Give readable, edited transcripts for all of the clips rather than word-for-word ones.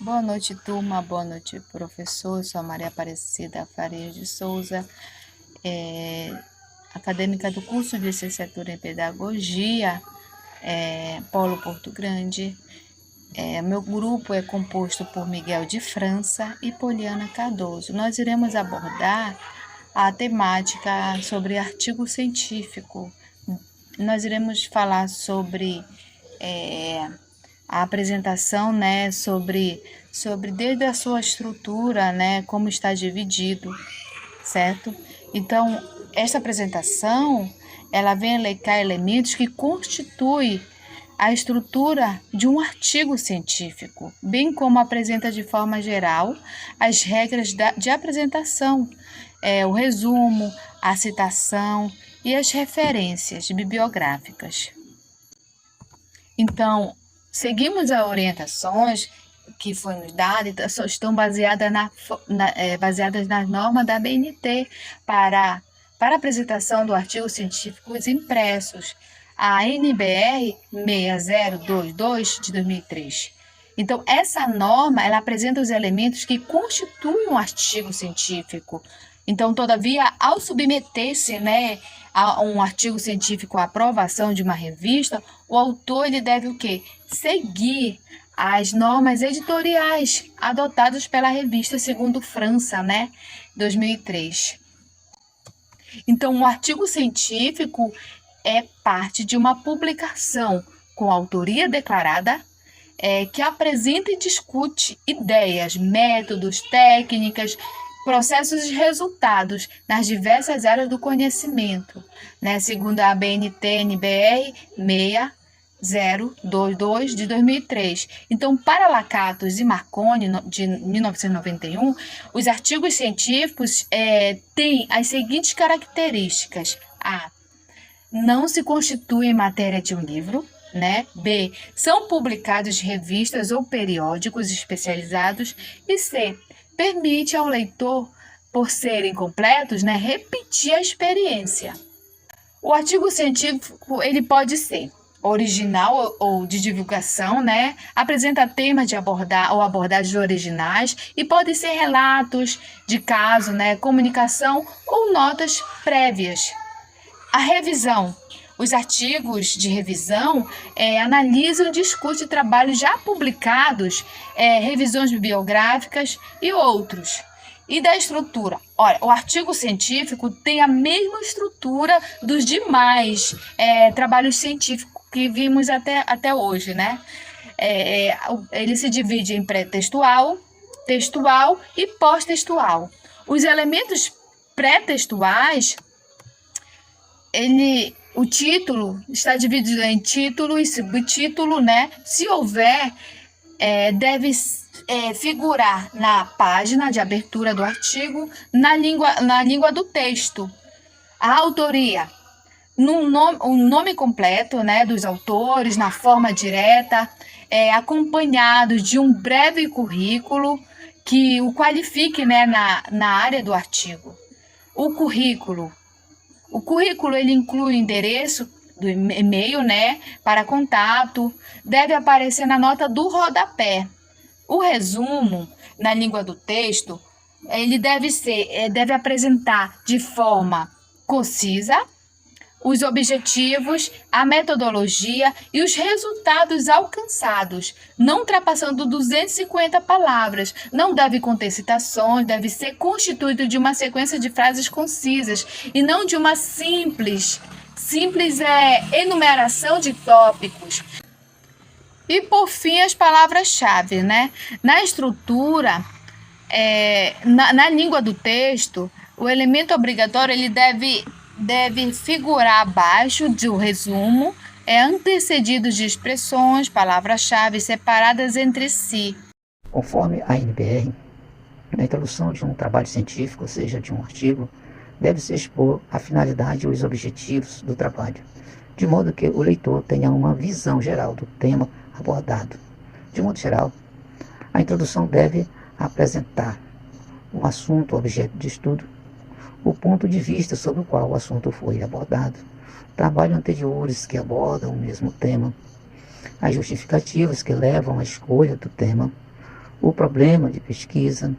Boa noite, turma. Boa noite, professor. Eu sou a Maria Aparecida Farias de Souza, acadêmica do curso de licenciatura em Pedagogia, Polo Porto Grande. Meu grupo é composto por Miguel de França e Poliana Cardoso. Nós iremos abordar a temática sobre artigo científico. Nós iremos falar sobre a apresentação, né, sobre desde a sua estrutura, né, como está dividido, certo? Então, esta apresentação, ela vem elencar elementos que constituem a estrutura de um artigo científico, bem como apresenta de forma geral as regras de apresentação, o resumo, a citação e as referências bibliográficas. Então, seguimos as orientações que foi nos dada, estão baseadas baseadas nas normas da BNT para apresentação do artigo científicos impressos, a NBR 6022 de 2003. Então, essa norma, ela apresenta os elementos que constituem um artigo científico. Então, todavia, ao submeter-se, né, a um artigo científico à aprovação de uma revista, o autor ele deve o quê? Seguir as normas editoriais adotadas pela revista segundo França, né, 2003. Então, um artigo científico é parte de uma publicação com autoria declarada, que apresenta e discute ideias, métodos, técnicas, processos e resultados nas diversas áreas do conhecimento, né, segundo a BNT-NBR 6022 de 2003. Então, para Lakatos e Marconi, de 1991, os artigos científicos têm as seguintes características: A. Não se constituem matéria de um livro, né? B. São publicados em revistas ou periódicos especializados. E C. Permite ao leitor, por serem completos, né, repetir a experiência. O artigo científico ele pode ser original ou de divulgação, né? Apresenta temas de abordagens originais e pode ser relatos de caso, né? Comunicação ou notas prévias. A revisão. Os artigos de revisão analisam e discutem trabalhos já publicados, revisões bibliográficas e outros. E da estrutura? Olha, o artigo científico tem a mesma estrutura dos demais trabalhos científicos que vimos até hoje, né? Ele se divide em pré-textual, textual e pós-textual. Os elementos pré-textuais, o título está dividido em título e subtítulo, né? Se houver, deve figurar na página de abertura do artigo, na língua do texto. A autoria, o nome completo, né, dos autores, na forma direta, acompanhado de um breve currículo que o qualifique, né, na área do artigo. O currículo ele inclui o endereço do e-mail, né, para contato, deve aparecer na nota do rodapé. O resumo, na língua do texto, ele deve apresentar de forma concisa os objetivos, a metodologia e os resultados alcançados, não ultrapassando 250 palavras. Não deve conter citações, deve ser constituído de uma sequência de frases concisas e não de uma simples enumeração de tópicos. E por fim, as palavras-chave, né? Na estrutura, na língua do texto, o elemento obrigatório ele deve figurar abaixo do resumo, antecedido de expressões, palavras-chave separadas entre si. Conforme a NBR, na introdução de um trabalho científico, ou seja, de um artigo, deve-se expor a finalidade e os objetivos do trabalho, de modo que o leitor tenha uma visão geral do tema abordado. De modo geral, a introdução deve apresentar o assunto, objeto de estudo, o ponto de vista sobre o qual o assunto foi abordado, trabalhos anteriores que abordam o mesmo tema, as justificativas que levam à escolha do tema, o problema de pesquisa,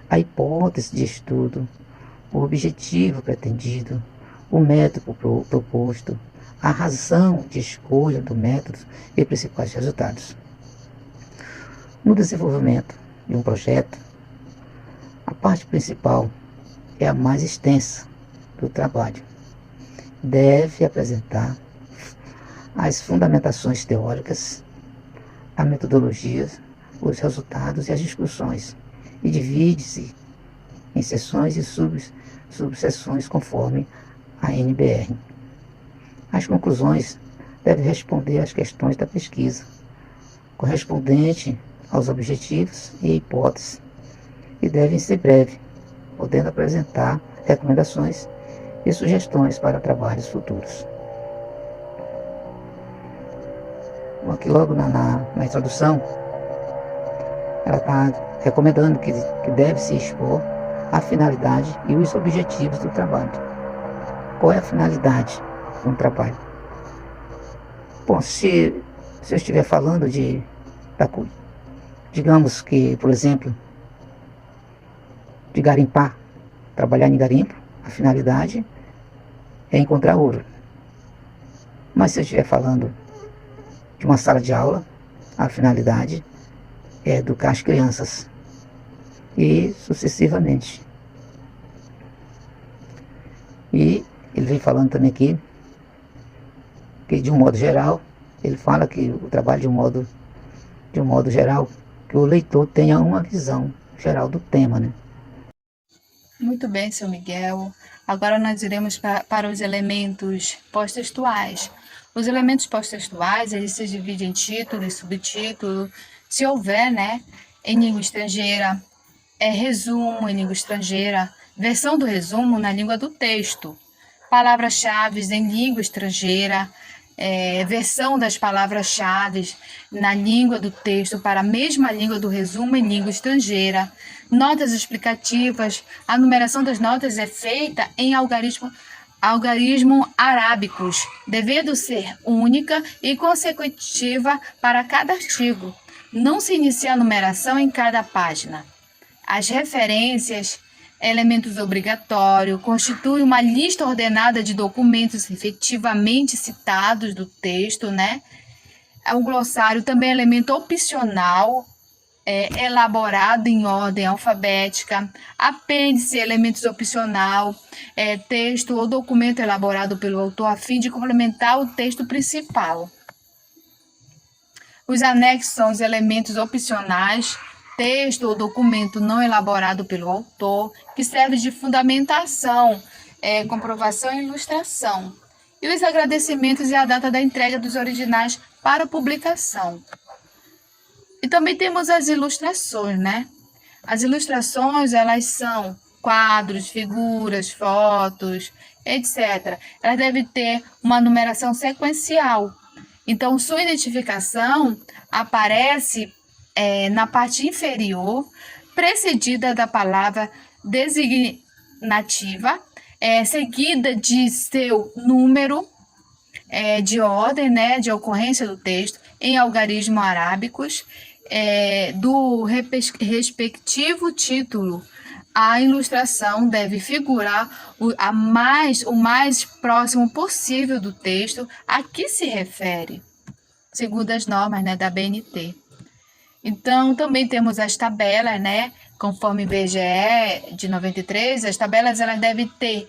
a hipótese de estudo, o objetivo pretendido, o método proposto, a razão de escolha do método e principais resultados. No desenvolvimento de um projeto, a parte principal é a mais extensa do trabalho. Deve apresentar as fundamentações teóricas, a metodologia, os resultados e as discussões, e divide-se em seções e subseções conforme a NBR. As conclusões devem responder às questões da pesquisa, correspondente aos objetivos e hipóteses, e devem ser breves, podendo apresentar recomendações e sugestões para trabalhos futuros. Aqui logo na introdução, ela está recomendando que deve se expor a finalidade e os objetivos do trabalho. Qual é a finalidade de um trabalho? Bom, se eu estiver falando digamos que, por exemplo, de garimpar, trabalhar em garimpo, a finalidade é encontrar ouro. Mas se eu estiver falando de uma sala de aula, a finalidade é educar as crianças, e sucessivamente. E ele vem falando também aqui que, de um modo geral, ele fala que o trabalho de um modo geral, que o leitor tenha uma visão geral do tema, né? Muito bem, seu Miguel. Agora nós iremos para os elementos pós-textuais. Os elementos pós-textuais, eles se dividem em título e subtítulo, se houver, né, em língua estrangeira, resumo em língua estrangeira, versão do resumo na língua do texto, palavras-chave em língua estrangeira, versão das palavras-chave na língua do texto para a mesma língua do resumo em língua estrangeira, notas explicativas. A numeração das notas é feita em algarismo arábicos, devendo ser única e consecutiva para cada artigo. Não se inicia a numeração em cada página. As referências, elementos obrigatórios, constituem uma lista ordenada de documentos efetivamente citados do texto, né? O glossário também é elemento opcional, elaborado em ordem alfabética. Apêndice, elementos opcional, texto ou documento elaborado pelo autor a fim de complementar o texto principal. Os anexos são os elementos opcionais, texto ou documento não elaborado pelo autor, que serve de fundamentação, comprovação e ilustração. E os agradecimentos e a data da entrega dos originais para publicação. E também temos as ilustrações, né? As ilustrações, elas são quadros, figuras, fotos, etc. Elas devem ter uma numeração sequencial. Então, sua identificação aparece na parte inferior, precedida da palavra designativa, seguida de seu número de ordem, né, de ocorrência do texto, em algarismo arábicos, do respectivo título. A ilustração deve figurar o mais próximo possível do texto a que se refere, segundo as normas, né, da BNT. Então, também temos as tabelas, né, conforme IBGE de 93, as tabelas elas devem ter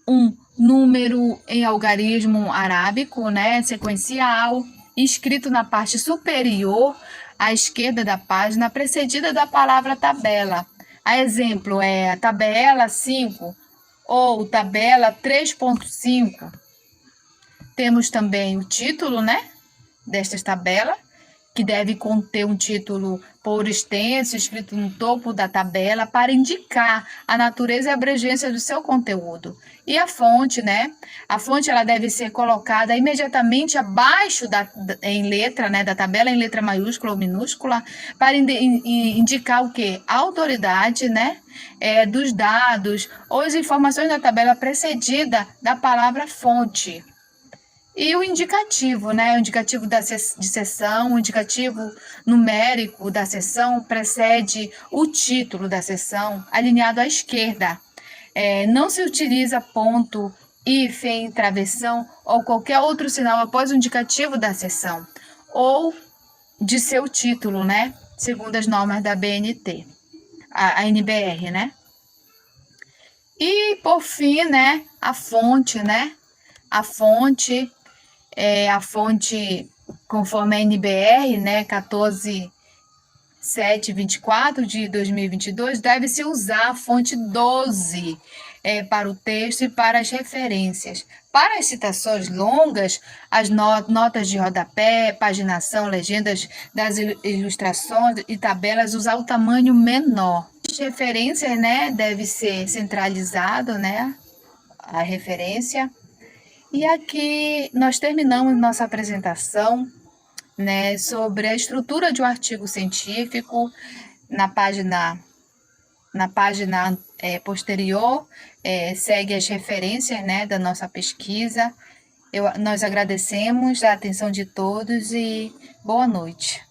um número em algarismo arábico, né, sequencial, escrito na parte superior à esquerda da página, precedida da palavra tabela. A exemplo é a tabela 5 ou tabela 3.5. Temos também o título, né, destas tabelas, que deve conter um título por extenso, escrito no topo da tabela, para indicar a natureza e a abrangência do seu conteúdo. E a fonte, né? A fonte ela deve ser colocada imediatamente abaixo em letra, né, da tabela, em letra maiúscula ou minúscula, para indicar o quê? A autoridade, né, dos dados ou as informações da tabela precedida da palavra fonte. E o indicativo, né? O indicativo de seção, o indicativo numérico da seção precede o título da seção, alinhado à esquerda. Não se utiliza ponto, hífen, travessão ou qualquer outro sinal após o indicativo da seção ou de seu título, né? Segundo as normas da BNT, a NBR, né? E por fim, né? A fonte, né? A fonte conforme a NBR, né? 14724 de 2022, deve-se usar a fonte 12 para o texto e para as referências. Para as citações longas, as notas de rodapé, paginação, legendas das ilustrações e tabelas, usar o tamanho menor. As referências, né, deve ser centralizado, né, a referência. E aqui nós terminamos nossa apresentação, né, sobre a estrutura de um artigo científico na página posterior, segue as referências, né, da nossa pesquisa. Nós agradecemos a atenção de todos e boa noite.